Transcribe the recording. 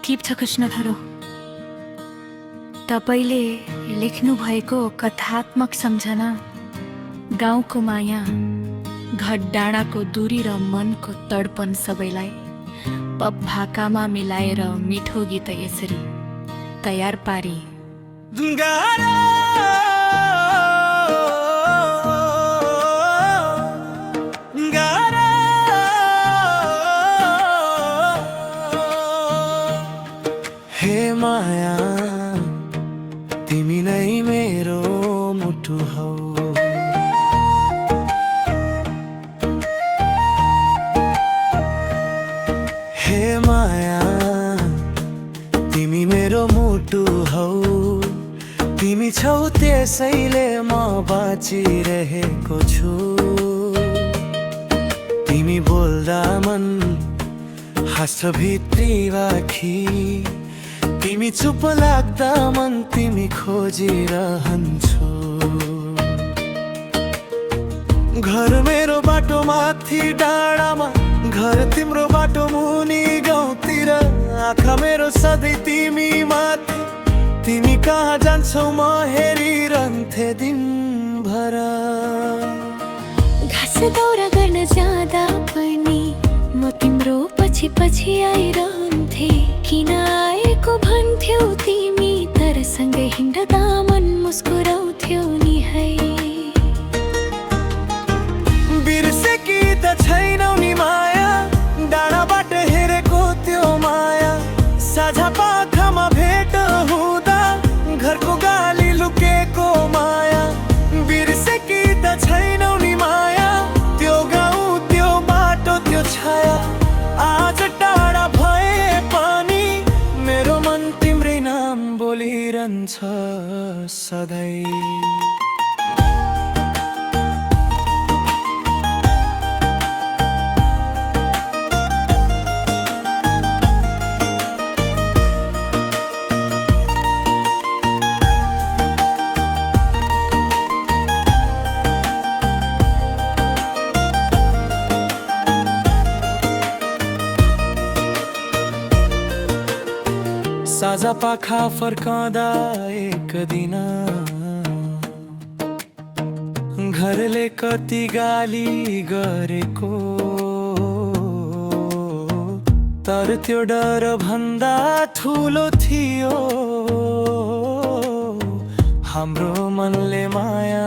Keep छ कृष्णधरो। तपाईले लेख्नु भएको कथात्मक सम्झना, गाउँको माया, घट डाँडाको दूरी र मनको तडपन सबैलाई पप भाकामा मिलाएर मिठो गीत यसरी तयार पारी हे माया तिमी नै मेरो मुटु हौ। हे माया तिमी मेरो मुटु हौ। तिमी छौ त्यसैले म बाँचिरहेको छु। तिमी बोल्दा मन हाँस्छ भित्री आँखी। तिमी चुप लाग्दा मन तिमी खोजिरहन्छु। घर मेरो बाटो माथि डाँडामा, घर तिम्रो बाटो मुनि गाउँतिर। आँखा मेरो सधैँ तिमी माथि, तिमी कहाँ जान्छौ म हेरिरहन्थे दिनभर। घाँस दौरा गर्न जाँदा पनि म तिम्रो पछि पछि आइरहन्थे। किन आएको भन्थ्यौ तिमी, तर सँगै हिँड्दा मन मुस्कुराउँथ्यौ नि है। बिर्सेकी त छैनौ नि माया, डाँडाबाट हेरेको त्यो माया। साझा पाखामा भेट हुँदा घरको गाली लुकेको माया। बिर्सेकी त छैनौ नि माया, त्यो गाउँ त्यो बाटो त्यो छाया। आज टाढा भए पनि मेरो मन तिम्रै नाम बोलिरहन्छ सधैँ। साझा पाखा फर्कँदा एक दिन घरले कति गाली गरेको, तर त्यो डर भन्दा ठुलो थियो हाम्रो मनले माया